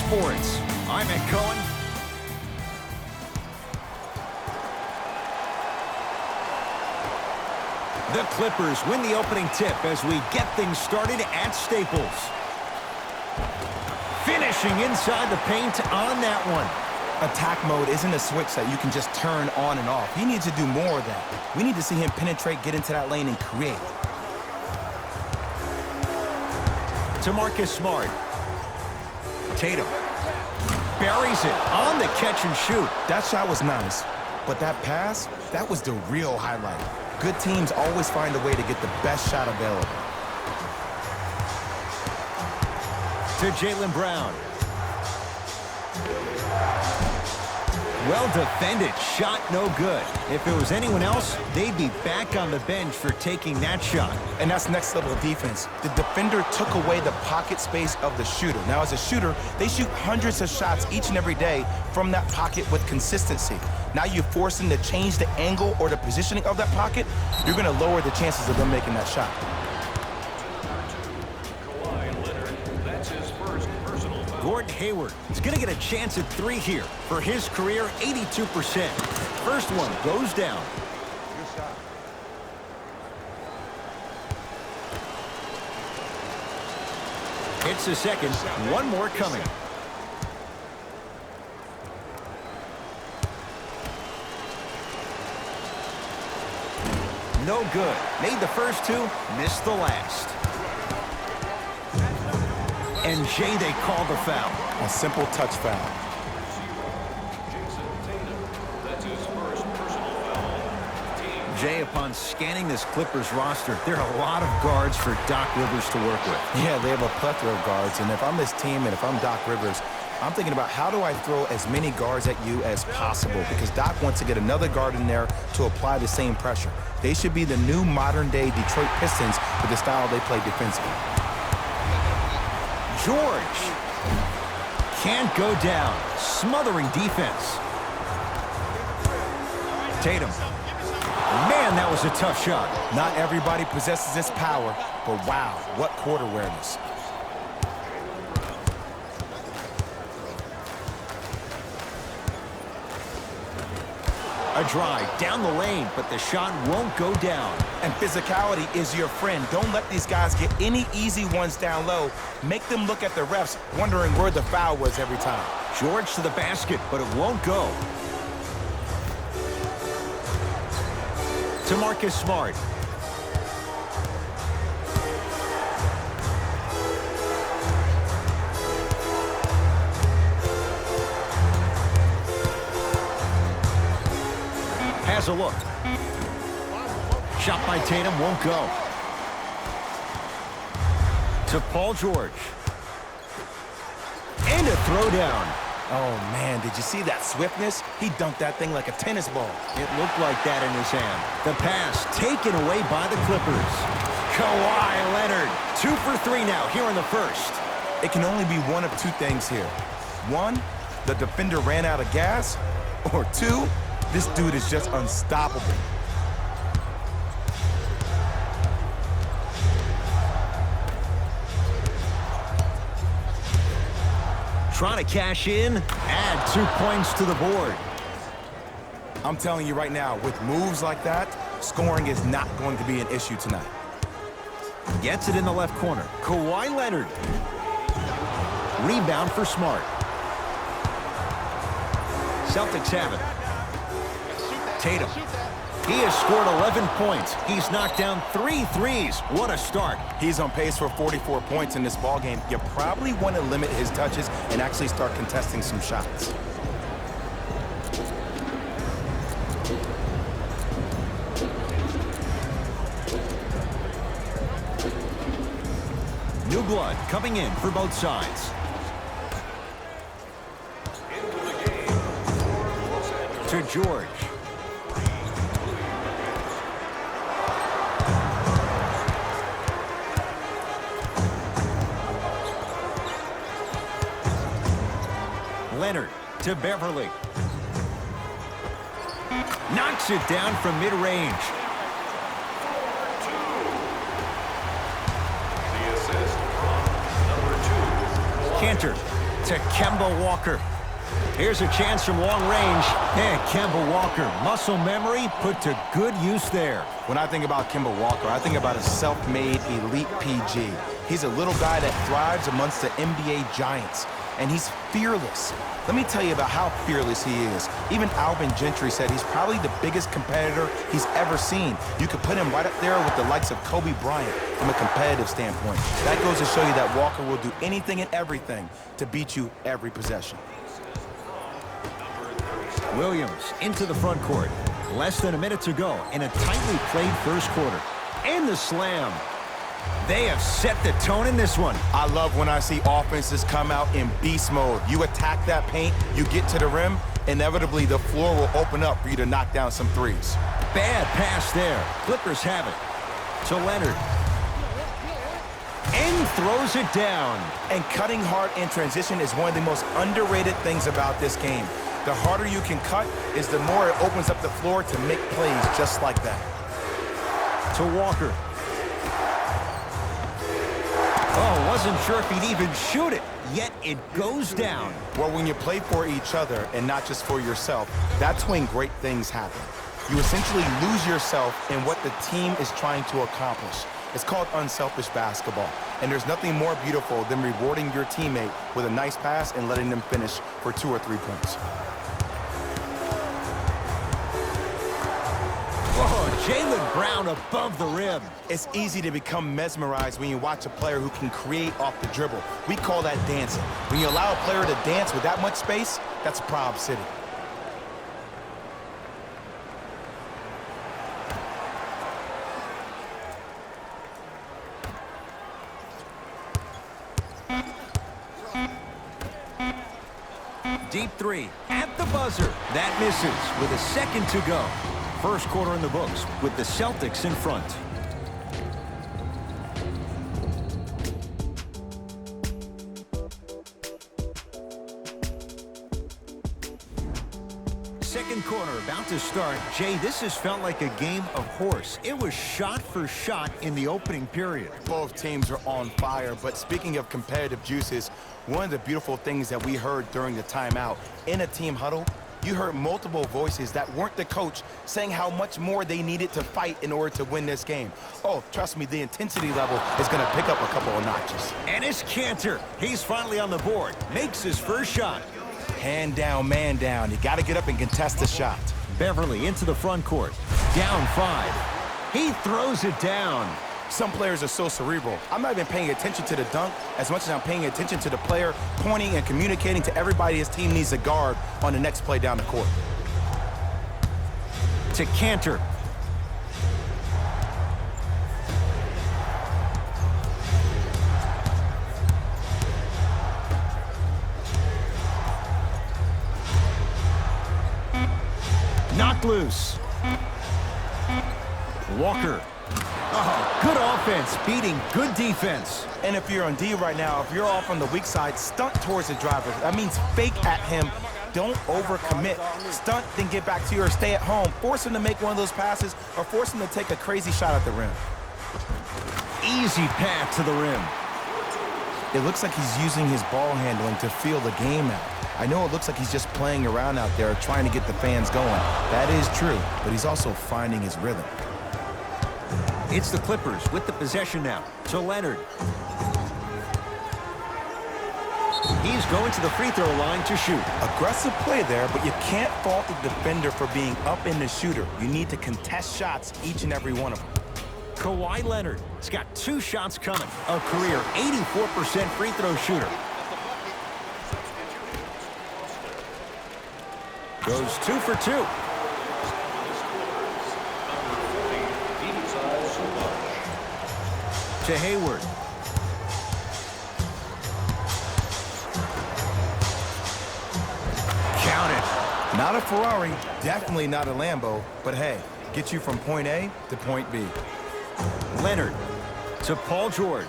Sports. I'm Ed Cohen. The Clippers win the opening tip as we get things started at Staples. Finishing inside the paint on that one. Attack mode isn't a switch that you can just turn on and off. He needs to do more of that. We need to see him penetrate, get into that lane, and create. To Marcus Smart. Tatum buries it on the catch and shoot. That shot was nice, but that pass, that was the real highlight. Good teams always find a way to get the best shot available. To Jaylen Brown. Well defended, shot no good. If it was anyone else, they'd be back on the bench for taking that shot. And that's next level of defense. The defender took away the pocket space of the shooter. Now, as a shooter, they shoot hundreds of shots each and every day from that pocket with consistency. Now you force them to change the angle or the positioning of that pocket, you're going to lower the chances of them making that shot. Gordon Hayward is going to get a chance at three here. For his career, 82%. First one goes down. Hits the second. One more coming. No good. Made the first two, missed the last. And Jay, they call the foul. A simple touch foul. Jay, upon scanning this Clippers roster, there are a lot of guards for Doc Rivers to work with. Yeah, they have a plethora of guards, and if I'm this team and if I'm Doc Rivers, I'm thinking about how do I throw as many guards at you as possible, because Doc wants to get another guard in there to apply the same pressure. They should be the new modern-day Detroit Pistons with the style they play defensively. George can't go down. Smothering defense. Tatum. Man, that was a tough shot. Not everybody possesses this power, but wow, what court awareness. A drive down the lane, but the shot won't go down. And physicality is your friend. Don't let these guys get any easy ones down low. Make them look at the refs, wondering where the foul was every time. George to the basket, but it won't go. To Marcus Smart. Has a look. Shot by Tatum won't go. To Paul George. And a throwdown. Oh, man, did you see that swiftness? He dunked that thing like a tennis ball. It looked like that in his hand. The pass taken away by the Clippers. Kawhi Leonard. 2 for 3 now here in the first. It can only be one of two things here. One, the defender ran out of gas. Or two, this dude is just unstoppable. Trying to cash in, add 2 points to the board. I'm telling you right now, with moves like that, scoring is not going to be an issue tonight. Gets it in the left corner. Kawhi Leonard. Rebound for Smart. Celtics have it. Tatum. He has scored 11 points. He's knocked down 3 threes. What a start. He's on pace for 44 points in this ballgame. You probably want to limit his touches and actually start contesting some shots. New blood coming in for both sides. To George. Leonard to Beverly. Knocks it down from mid-range. Cantor To Kemba Walker. Here's a chance from long range. And Kemba Walker, muscle memory put to good use there. When I think about Kemba Walker, I think about a self-made elite PG. He's a little guy that thrives amongst the NBA giants, and he's fearless. Let me tell you about how fearless he is. Even Alvin Gentry said he's probably the biggest competitor he's ever seen. You could put him right up there with the likes of Kobe Bryant from a competitive standpoint. That goes to show you that Walker will do anything and everything to beat you every possession. Williams into the front court. Less than a minute to go in a tightly played first quarter. And the slam. They have set the tone in this one. I love when I see offenses come out in beast mode. You attack that paint, you get to the rim, inevitably the floor will open up for you to knock down some threes. Bad pass there. Clippers have it. To Leonard. And throws it down. And cutting hard in transition is one of the most underrated things about this game. The harder you can cut is the more it opens up the floor to make plays just like that. To Walker. Oh, wasn't sure if he'd even shoot it, yet it goes down. Well, when you play for each other and not just for yourself, that's when great things happen. You essentially lose yourself in what the team is trying to accomplish. It's called unselfish basketball, and there's nothing more beautiful than rewarding your teammate with a nice pass and letting them finish for 2 or 3 points. Jaylen Brown above the rim. It's easy to become mesmerized when you watch a player who can create off the dribble. We call that dancing. When you allow a player to dance with that much space, that's Prob City. Deep three at the buzzer. That misses with a second to go. First quarter in the books with the Celtics in front. Second quarter about to start. Jay, this has felt like a game of horse. It was shot for shot in the opening period. Both teams are on fire, but speaking of competitive juices, one of the beautiful things that we heard during the timeout in a team huddle, you heard multiple voices that weren't the coach saying how much more they needed to fight in order to win this game. Oh, trust me, the intensity level is going to pick up a couple of notches. And it's Cantor. He's finally on the board. Makes his first shot. Hand down, man down. You got to get up and contest the shot. Beverly into the front court. Down 5. He throws it down. Some players are so cerebral. I'm not even paying attention to the dunk as much as I'm paying attention to the player pointing and communicating to everybody his team needs a guard on the next play down the court. To Cantor. Knocked loose. Walker. Oh, good offense beating good defense. And if you're on D right now, if you're off on the weak side, stunt towards the driver. That means fake at him. Don't overcommit. Stunt, then get back to you or stay at home. Force him to make one of those passes or force him to take a crazy shot at the rim. Easy path to the rim. It looks like he's using his ball handling to feel the game out. I know it looks like he's just playing around out there trying to get the fans going. That is true, but he's also finding his rhythm. It's the Clippers with the possession now. To Leonard. He's going to the free throw line to shoot. Aggressive play there, but you can't fault the defender for being up in the shooter. You need to contest shots, each and every one of them. Kawhi Leonard has got 2 shots coming. A career 84% free throw shooter. Goes 2 for 2. To Hayward. Count it. Not a Ferrari, definitely not a Lambo, but hey, get you from point A to point B. Leonard to Paul George.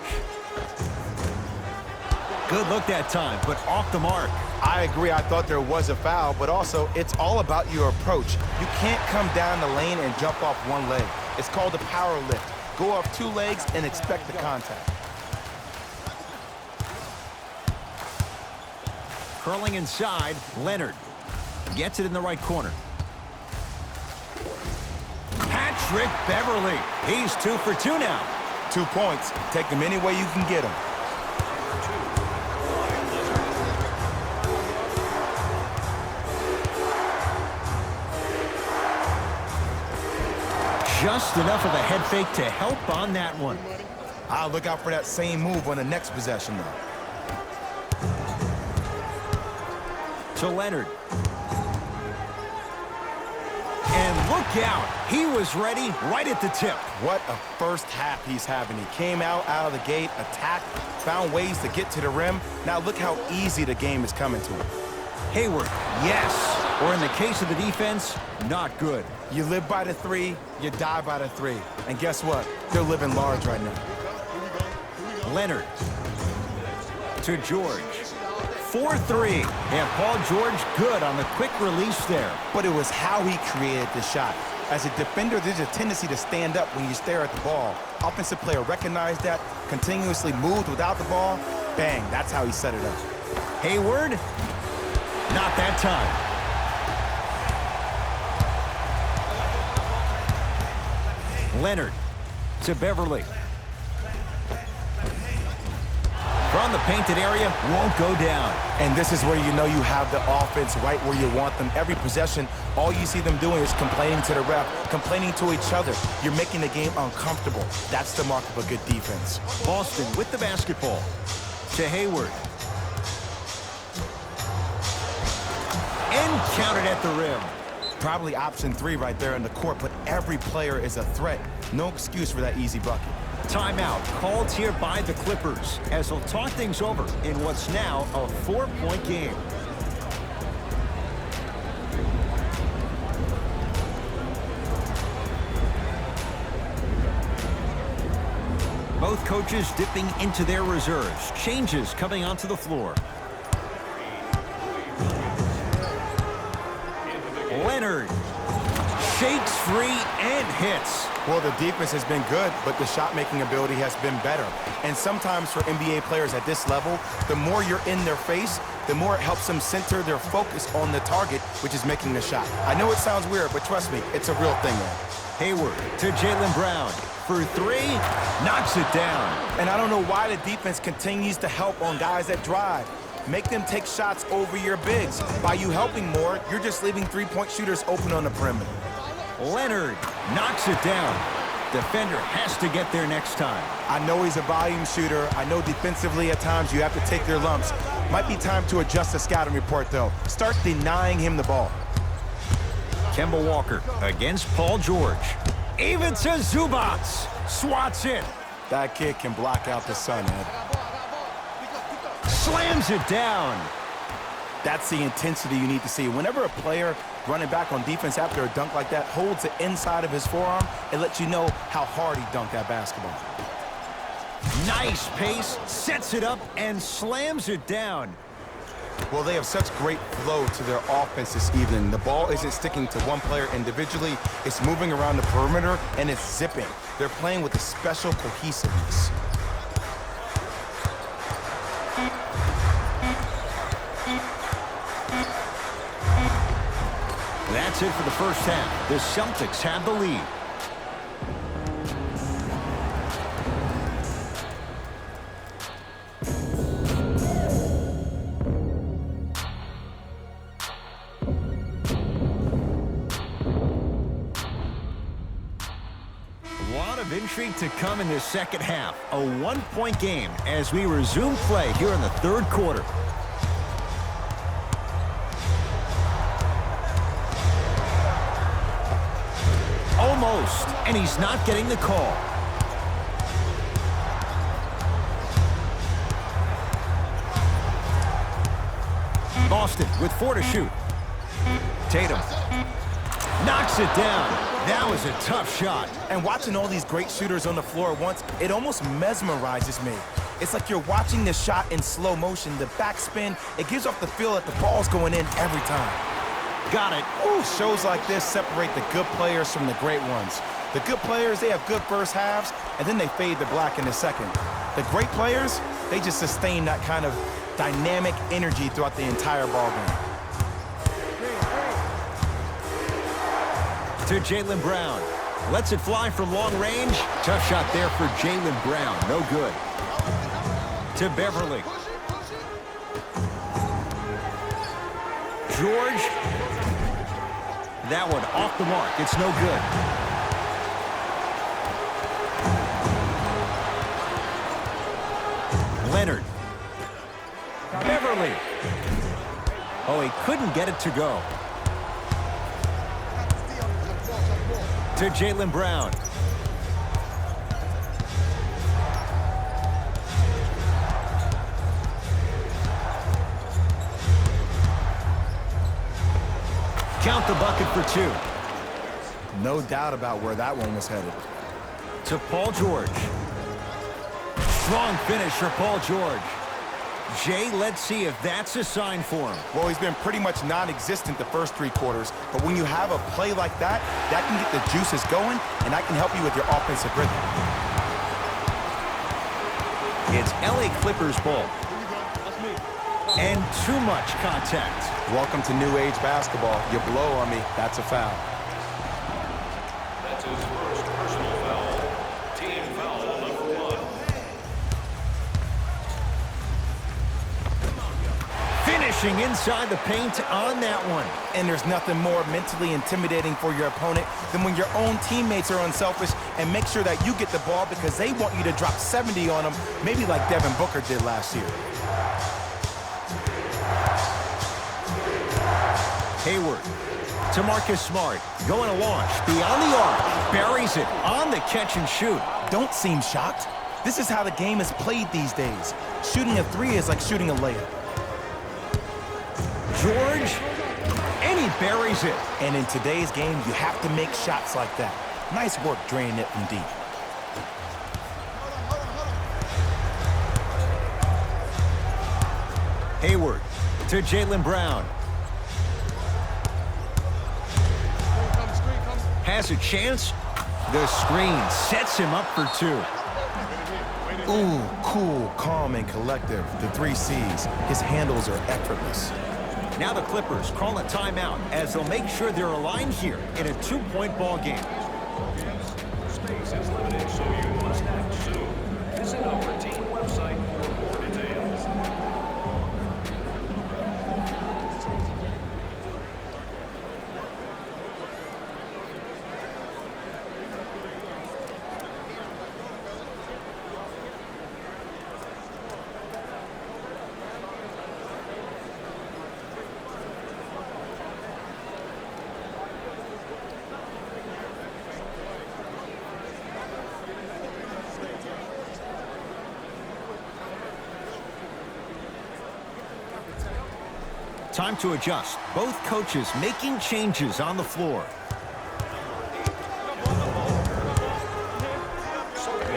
Good look that time, but off the mark. I agree, I thought there was a foul, but also it's all about your approach. You can't come down the lane and jump off one leg. It's called a power lift. Go off 2 legs and expect the contact. curling inside. Leonard gets it in the right corner. Patrick Beverly. He's 2 for 2 now. 2 points. Take them any way you can get them. Just enough of a head fake to help on that one. I'll look out for that same move on the next possession, though. To Leonard. And look out. He was ready right at the tip. What a first half he's having. He came out of the gate, attacked, found ways to get to the rim. Now look how easy the game is coming to him. Hayward, yes. Or in the case of the defense, not good. You live by the 3, you die by the 3. And guess what? They're living large right now. Leonard to George. 4-3. And Paul George good on the quick release there. But it was how he created the shot. As a defender, there's a tendency to stand up when you stare at the ball. Offensive player recognized that, continuously moved without the ball. Bang, that's how he set it up. Hayward, not that time. Leonard to Beverly. From the painted area, won't go down. And this is where you know you have the offense right where you want them. Every possession, all you see them doing is complaining to the ref, complaining to each other. You're making the game uncomfortable. That's the mark of a good defense. Boston with the basketball. To Hayward. And counted at the rim. Probably option 3 right there in the court, but every player is a threat. No excuse for that easy bucket. Timeout called here by the Clippers as they'll talk things over in what's now a 4-point game. Both coaches dipping into their reserves. Changes coming onto the floor. Leonard shakes free and hits. Well, the defense has been good, but the shot-making ability has been better. And sometimes for NBA players at this level, the more you're in their face, the more it helps them center their focus on the target, which is making the shot. I know it sounds weird, but trust me, it's a real thing, man. Hayward to Jaylen Brown. For 3, knocks it down. And I don't know why the defense continues to help on guys that drive. Make them take shots over your bigs. By you helping more, you're just leaving 3-point shooters open on the perimeter. Leonard knocks it down. Defender has to get there next time. I know he's a volume shooter. I know defensively at times you have to take your lumps. Might be time to adjust the scouting report, though. Start denying him the ball. Kemba Walker against Paul George. Even to Zubac. Swats it. That kid can block out the sun, Ed. Slams it down. That's the intensity you need to see. Whenever a player running back on defense after a dunk like that holds the inside of his forearm, it lets you know how hard he dunked that basketball. Nice pace, sets it up, and slams it down. Well, they have such great flow to their offense this evening. The ball isn't sticking to one player individually. It's moving around the perimeter, and it's zipping. They're playing with a special cohesiveness. That's it for the first half. The Celtics have the lead. A lot of intrigue to come in this second half. A 1-point game as we resume play here in the third quarter. Almost, and he's not getting the call. Boston with 4 to shoot. Tatum knocks it down. That was a tough shot. And watching all these great shooters on the floor at once, it almost mesmerizes me. It's like you're watching the shot in slow motion. The backspin, it gives off the feel that the ball's going in every time. Got it. Ooh, shows like this separate the good players from the great ones. The good players, they have good first halves, and then they fade to black in the second. The great players, they just sustain that kind of dynamic energy throughout the entire ball game. To Jaylen Brown. Lets it fly from long range. Tough shot there for Jaylen Brown. No good. To Beverly. George. That one off the mark. It's no good. Leonard. Beverly. Oh, he couldn't get it to go. To Jaylen Brown. Count the bucket for two. No doubt about where that one was headed. To Paul George. Strong finish for Paul George. Jay, let's see if that's a sign for him. Well, he's been pretty much non-existent the first 3 quarters, but when you have a play like that, that can get the juices going, and that can help you with your offensive rhythm. It's LA Clippers ball. And too much contact. Welcome to new age basketball. You blow on me, that's a foul. That's his first personal foul. Team foul number 1. Finishing inside the paint on that one. And there's nothing more mentally intimidating for your opponent than when your own teammates are unselfish and make sure that you get the ball because they want you to drop 70 on them, maybe like Devin Booker did last year. Hayward to Marcus Smart. Going to launch beyond the arc. Buries it on the catch and shoot. Don't seem shocked. This is how the game is played these days. Shooting a 3 is like shooting a layup. George, and he buries it. And in today's game, you have to make shots like that. Nice work draining it from deep. Hayward to Jaylen Brown. Has a chance. The screen sets him up for 2. Ooh, cool, calm, and collective. The 3 C's. His handles are effortless. Now the Clippers call a timeout as they'll make sure they're aligned here in a 2-point ball game. Space is limited, so you must act soon. Visit our team website for more details. Time to adjust. Both coaches making changes on the floor.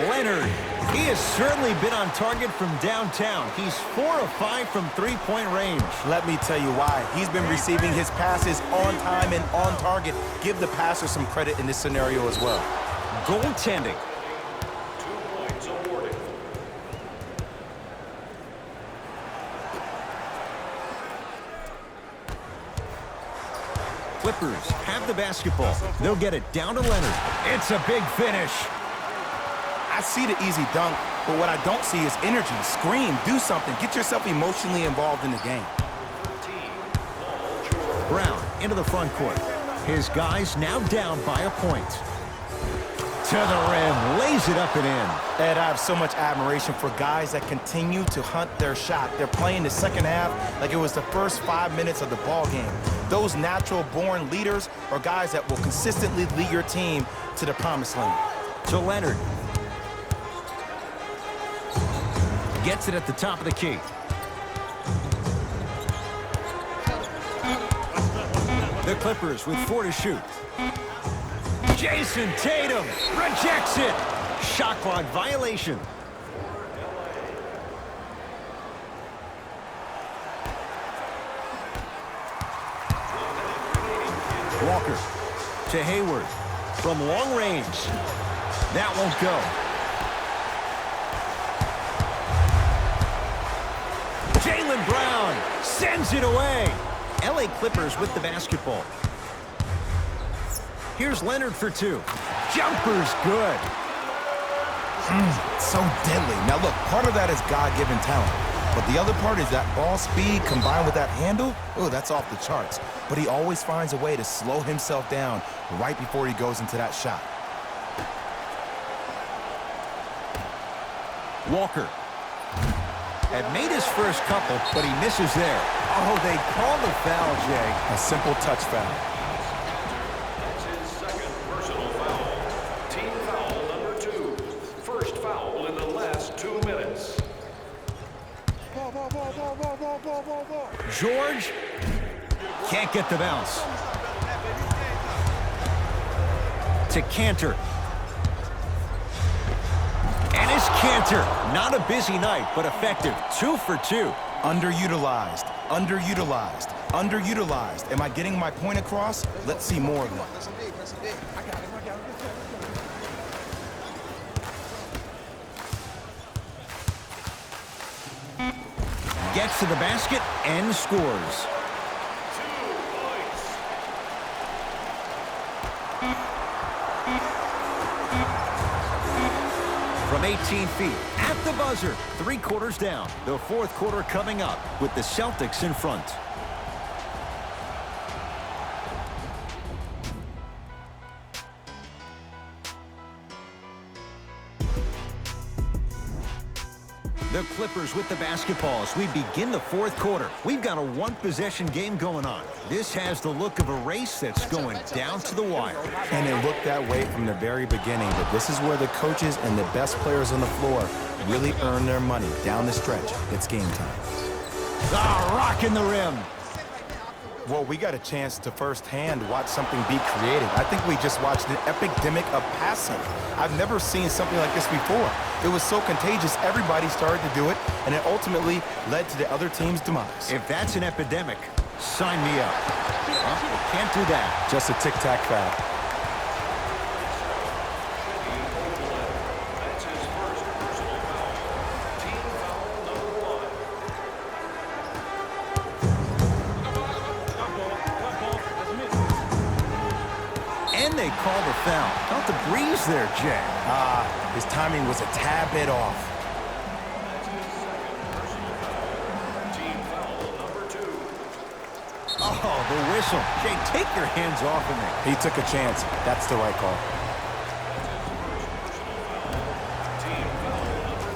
Leonard, he has certainly been on target from downtown. He's 4 of 5 from 3-point range. Let me tell you why. He's been receiving his passes on time and on target. Give the passer some credit in this scenario as well. Goaltending. 2 points awarded. Clippers have the basketball. They'll get it down to Leonard. It's a big finish. I see the easy dunk, but what I don't see is energy. Scream, do something. Get yourself emotionally involved in the game. Brown into the front court. His guys now down by a point. To the rim, lays it up and in. Ed, I have so much admiration for guys that continue to hunt their shot. They're playing the second half like it was the first 5 minutes of the ball game. Those natural-born leaders are guys that will consistently lead your team to the promised land. To Leonard. Gets it at the top of the key. The Clippers with 4 to shoot. Jason Tatum rejects it. Shot clock violation. Walker to Hayward from long range. That won't go. Jaylen Sends it away. LA Clippers with the basketball. Here's Leonard for two. Jumper's good. So deadly. Now look, part of that is God-given talent. But the other part is that ball speed combined with that handle. Oh, that's off the charts. But he always finds a way to slow himself down right before he goes into that shot. Walker. Had made his first couple, but he misses there. Oh, they call the foul, Jay. A simple touch foul. That's his second personal foul. Team foul number 2. First foul in the last 2 minutes. George can't get the bounce. To Cantor. And it's Cantor. Not a busy night, but effective. 2 for 2. Underutilized, underutilized, underutilized. Am I getting my point across? Let's see more of that. Gets to the basket and scores. 2 points. From 18 feet, at the buzzer, 3 quarters down. The fourth quarter coming up with the Celtics in front. The Clippers with the basketball as we begin the fourth quarter. We've got a one-possession game going on. This has the look of a race that's going down to the wire. And it looked that way from the very beginning, but this is where the coaches and the best players on the floor really earn their money down the stretch. It's game time. Ah, rocking the rim. Well, we got a chance to firsthand watch something be created. I think we just watched an epidemic of passing. I've never seen something like this before. It was so contagious, everybody started to do it, and it ultimately led to the other team's demise. If that's an epidemic, sign me up. Well, can't do that. Just a tic-tac foul. That's his first personal foul. Team foul number 1. And they call the foul. Felt the breeze there, Jay. His timing was a tad bit off. That's his second personal foul. Team foul number 2. Oh, the whistle. Jay, take your hands off of me. He took a chance. That's the right call. Team foul number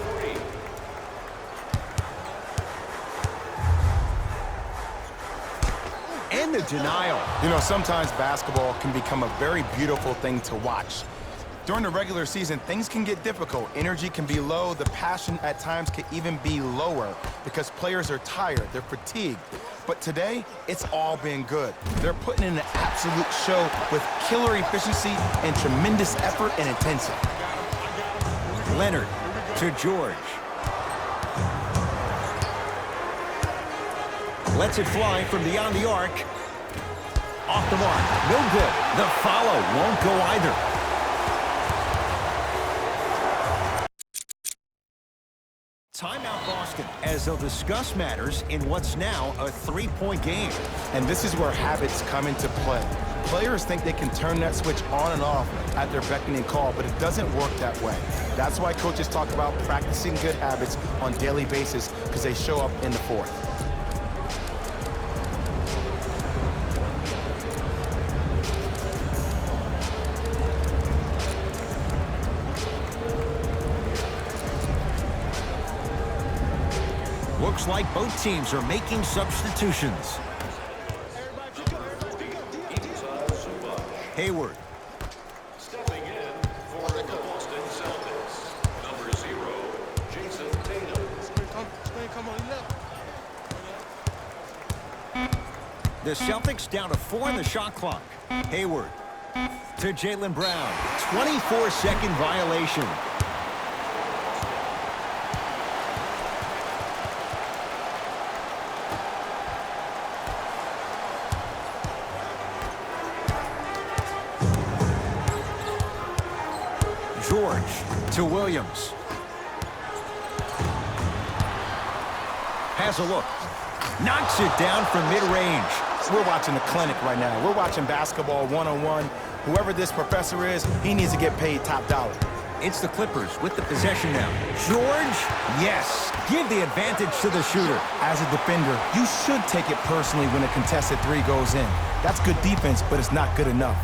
3. And the denial. You know, sometimes basketball can become a very beautiful thing to watch. During the regular season, things can get difficult. Energy can be low. The passion at times can even be lower because players are tired. They're fatigued. But today, it's all been good. They're putting in an absolute show with killer efficiency and tremendous effort and intensity. Leonard to George. Lets it fly from beyond the arc. Off the mark. No good. The follow won't go either. Timeout Boston as they'll discuss matters in what's now a 3-point game. And this is where habits come into play. Players think they can turn that switch on and off at their beckoning call, but it doesn't work that way. That's why coaches talk about practicing good habits on a daily basis because they show up in the fourth. Looks like both teams are making substitutions. Hayward. Stepping in for the Boston Celtics. Number 0, Jason Tatum. The Celtics down to 4 on the shot clock. Hayward to Jaylen Brown. 24-second violation. George to Williams. Has a look. Knocks it down from mid-range. We're watching a clinic right now. We're watching basketball one-on-one. Whoever this professor is, he needs to get paid top dollar. It's the Clippers with the possession now. George, yes, give the advantage to the shooter. As a defender, you should take it personally when a contested three goes in. That's good defense, but it's not good enough.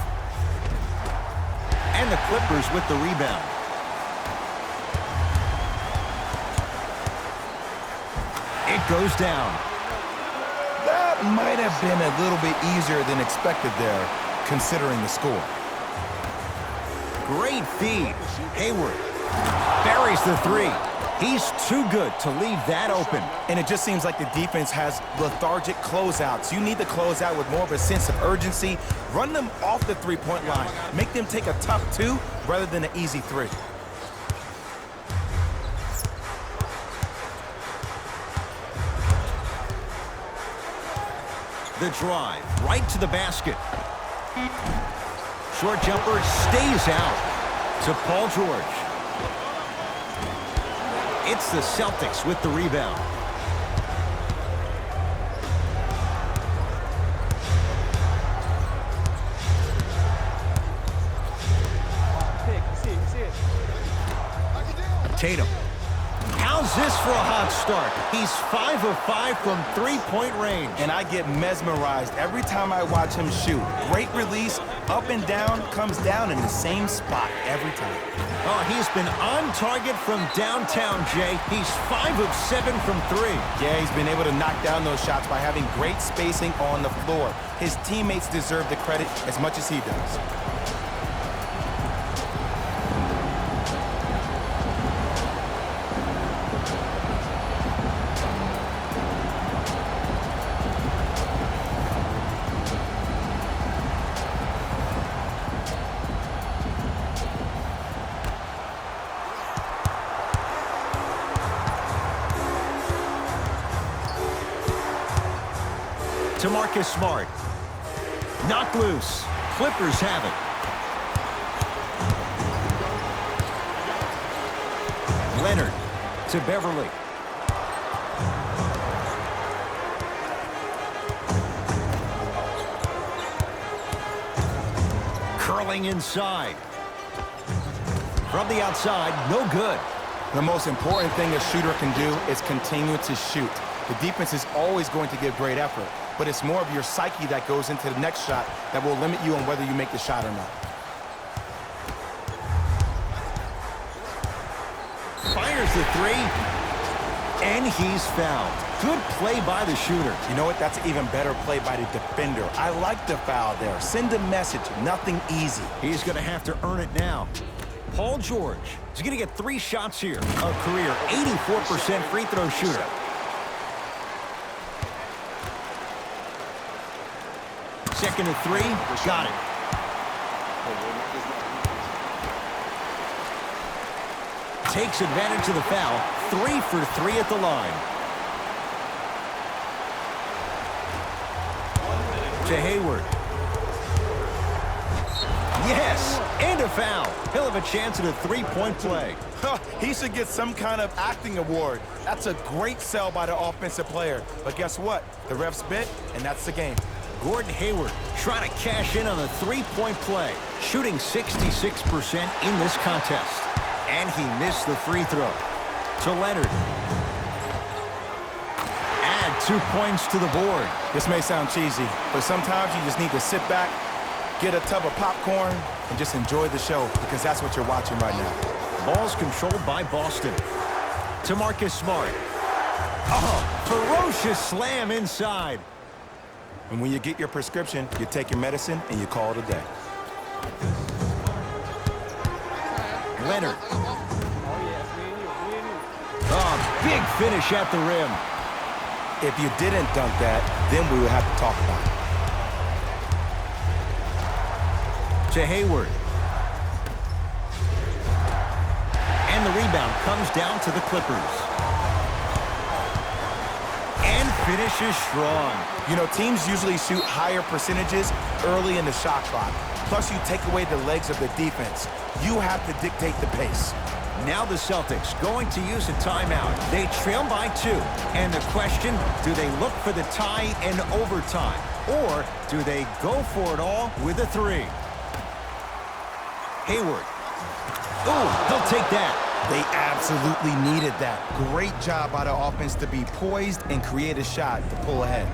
And the Clippers with the rebound. It goes down. That might have been a little bit easier than expected there, considering the score. Great feed. Hayward buries the three. He's too good to leave that open. And it just seems like the defense has lethargic closeouts. You need to close out with more of a sense of urgency. Run them off the three-point line. Make them take a tough two rather than an easy three. The drive right to the basket. Short jumper stays out to Paul George. It's the Celtics with the rebound. Tatum. How's this for a hot start? He's 5 of 5 from three-point range. And I get mesmerized every time I watch him shoot. Great release, up and down, comes down in the same spot every time. Oh, he's been on target from downtown, Jay. He's 5 of 7 from 3. Yeah, he's been able to knock down those shots by having great spacing on the floor. His teammates deserve the credit as much as he does. To Marcus Smart. Knocked loose. Clippers have it. Leonard to Beverly. Curling inside. From the outside, no good. The most important thing a shooter can do is continue to shoot. The defense is always going to give great effort, but it's more of your psyche that goes into the next shot that will limit you on whether you make the shot or not. Fires the three, and he's fouled. Good play by the shooter. You know what? That's an even better play by the defender. I like the foul there. Send a message. Nothing easy. He's going to have to earn it now. Paul George is going to get 3 shots here. A career 84% free throw shooter. Second and 3, got it. Takes advantage of the foul. 3 for 3 at the line. To Hayward. Yes, and a foul. He'll have a chance at a 3-point play. He should get some kind of acting award. That's a great sell by the offensive player. But guess what? The refs bit, and that's the game. Gordon Hayward trying to cash in on a 3-point play, shooting 66% in this contest. And he missed the free throw. To Leonard. Add 2 points to the board. This may sound cheesy, but sometimes you just need to sit back, get a tub of popcorn, and just enjoy the show, because that's what you're watching right now. Ball's controlled by Boston. To Marcus Smart. Oh, ferocious slam inside. And when you get your prescription, you take your medicine and you call it a day. Leonard. Oh, big finish at the rim. If you didn't dunk that, then we would have to talk about it. To Hayward. And the rebound comes down to the Clippers. And finishes strong. You know, teams usually shoot higher percentages early in the shot clock. Plus, you take away the legs of the defense. You have to dictate the pace. Now the Celtics going to use a timeout. They trail by 2. And the question, do they look for the tie in overtime? Or do they go for it all with a 3? Hayward. Ooh, he'll take that. They absolutely needed that. Great job by the offense to be poised and create a shot to pull ahead.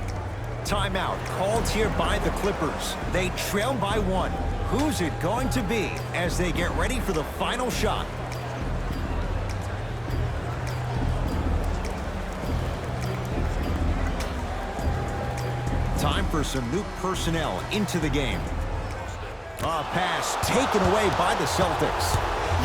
Timeout called here by the Clippers. They trail by 1. Who's it going to be as they get ready for the final shot? Time for some new personnel into the game. A pass taken away by the Celtics.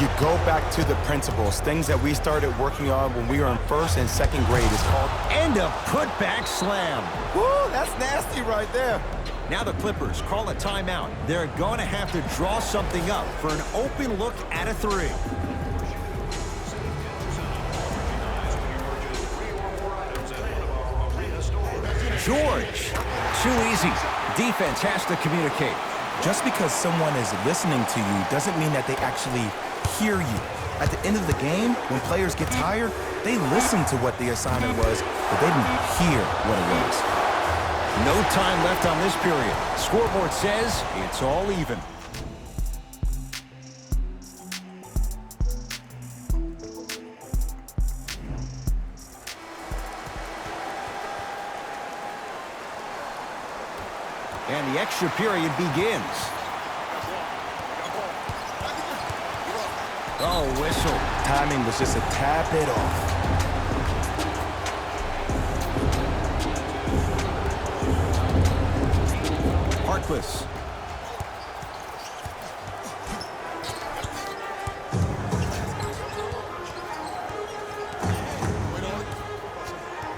You go back to the principles, things that we started working on when we were in 1st and 2nd grade is called... And a putback slam. Woo, that's nasty right there. Now the Clippers call a timeout. They're going to have to draw something up for an open look at a 3. George. Too easy. Defense has to communicate. Just because someone is listening to you doesn't mean that they actually hear you. At the end of the game, when players get tired, they listen to what the assignment was, but they didn't hear what it was. No time left on this period. Scoreboard says it's all even. And the extra period begins. Oh, whistle. Timing was just a tad bit off. Harkless.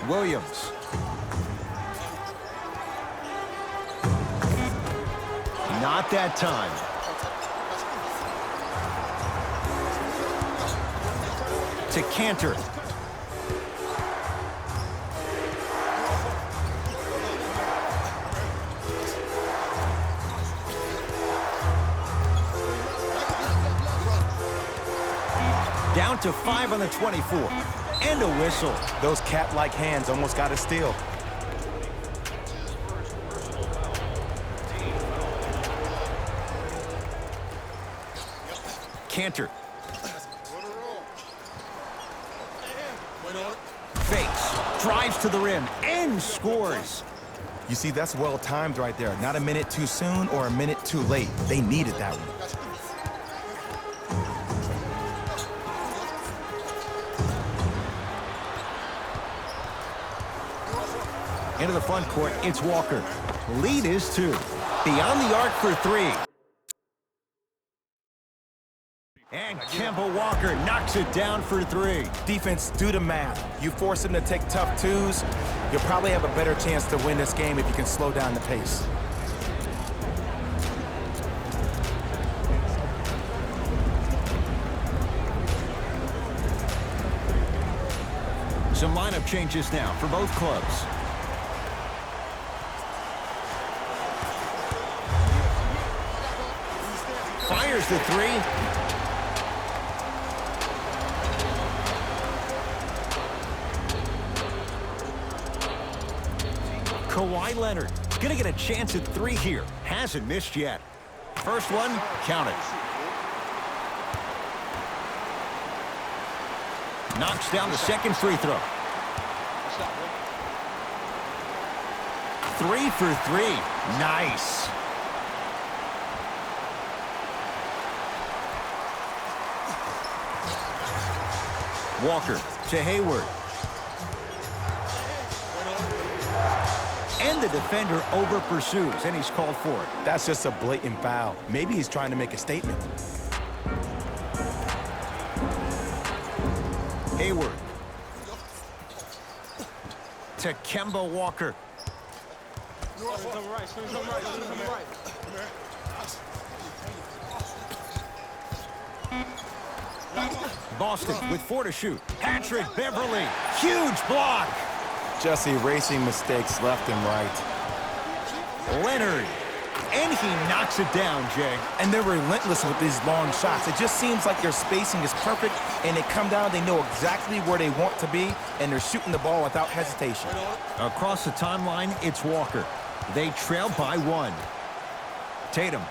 Williams. Not that time. To Cantor. Down to 5 on the 24. And a whistle. Those cat-like hands almost got a steal. Cantor. Fakes. Drives to the rim. And scores. You see, that's well-timed right there. Not a minute too soon or a minute too late. They needed that one. Into the front court, it's Walker. Lead is 2. Beyond the arc for 3. And Kemba Walker knocks it down for 3. Defense, do the math. You force them to take tough twos, you'll probably have a better chance to win this game if you can slow down the pace. Some lineup changes now for both clubs. Fires the 3. Kawhi Leonard gonna get a chance at 3 here. Hasn't missed yet. First one, count it. Knocks down the second free throw. 3 for 3. Nice. Walker to Hayward. And the defender over pursues, and he's called for it. That's just a blatant foul. Maybe he's trying to make a statement. Hayward. To Kemba Walker. Boston with 4 to shoot. Patrick Beverly. Huge block. Just erasing mistakes left and right. Leonard. And he knocks it down, Jay. And they're relentless with these long shots. It just seems like their spacing is perfect, and they come down, they know exactly where they want to be, and they're shooting the ball without hesitation. Across the timeline, it's Walker. They trail by 1. Tatum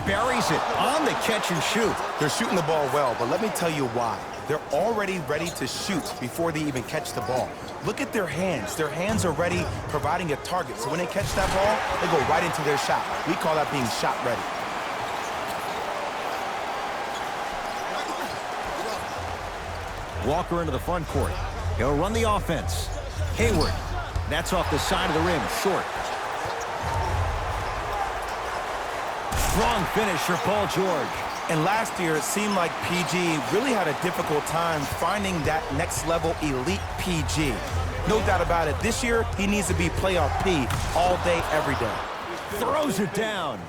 buries it on the catch and shoot. They're shooting the ball well, but let me tell you why. They're already ready to shoot before they even catch the ball. Look at their hands. Their hands are ready, providing a target. So when they catch that ball, they go right into their shot. We call that being shot ready. Walker into the front court. He'll run the offense. Hayward. That's off the side of the rim, short. Strong finish for Paul George. And last year, it seemed like PG really had a difficult time finding that next level elite PG. No doubt about it. This year, he needs to be playoff P all day, every day. Throws it down.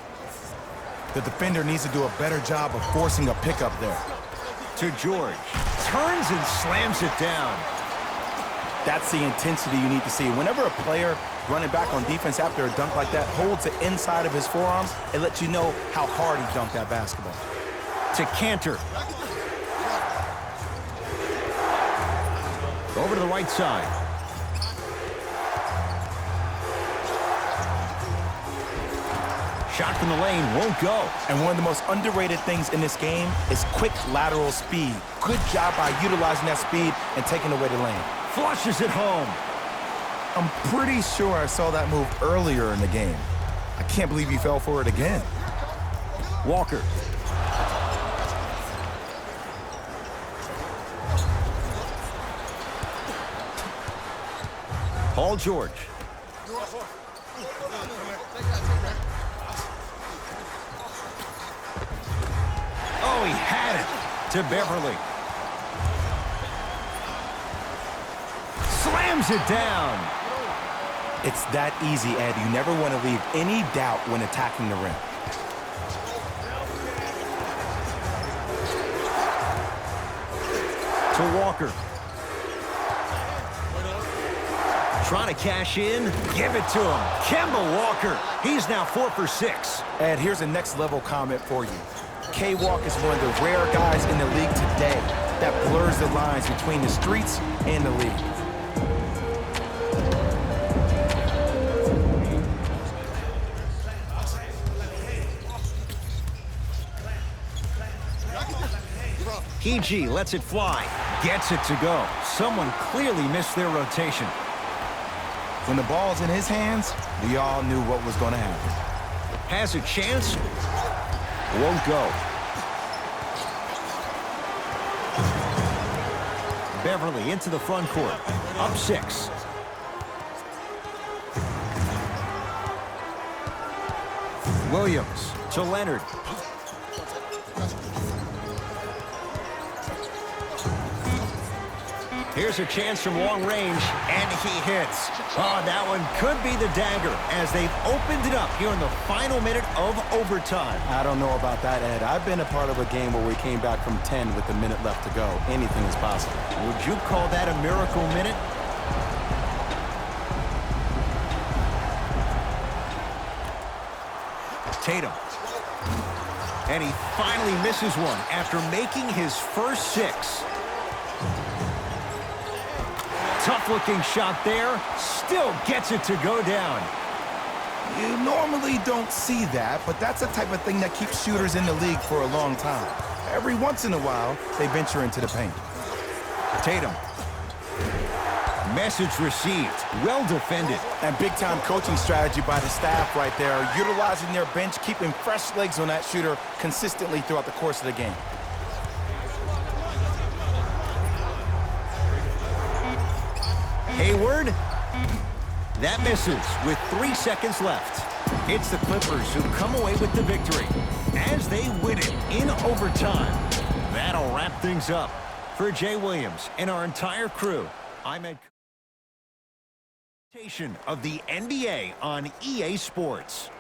The defender needs to do a better job of forcing a pickup there. To George. Turns and slams it down. That's the intensity you need to see. Whenever a player running back on defense after a dunk like that holds the inside of his forearms, it lets you know how hard he dunked that basketball. To Cantor. Over to the right side. Shot from the lane won't go. And one of the most underrated things in this game is quick lateral speed. Good job by utilizing that speed and taking away the lane. Flushes it home. I'm pretty sure I saw that move earlier in the game. I can't believe he fell for it again. Walker. Paul George. Oh, he had it to Beverly. Slams it down. It's that easy, Ed. You never want to leave any doubt when attacking the rim. To Walker. Trying to cash in. Give it to him. Kemba Walker. He's now 4 for 6. Ed, here's a next level comment for you. K-Walk is one of the rare guys in the league today that blurs the lines between the streets and the league. PG lets it fly. Gets it to go. Someone clearly missed their rotation. When the ball's in his hands, we all knew what was going to happen. Has a chance. Won't go. Beverly into the front court. Up 6. Williams to Leonard. Here's a chance from long range, and he hits. Oh, that one could be the dagger as they've opened it up here in the final minute of overtime. I don't know about that, Ed. I've been a part of a game where we came back from 10 with a minute left to go. Anything is possible. Would you call that a miracle minute? Tatum. And he finally misses one after making his first 6. Tough-looking shot there. Still gets it to go down. You normally don't see that, but that's the type of thing that keeps shooters in the league for a long time. Every once in a while, they venture into the paint. Tatum. Message received. Well defended. And big-time coaching strategy by the staff right there, utilizing their bench, keeping fresh legs on that shooter consistently throughout the course of the game. Hayward. That misses with 3 seconds left. It's the Clippers who come away with the victory as they win it in overtime. That'll wrap things up. For Jay Williams and our entire crew, I'm at of the NBA on EA Sports.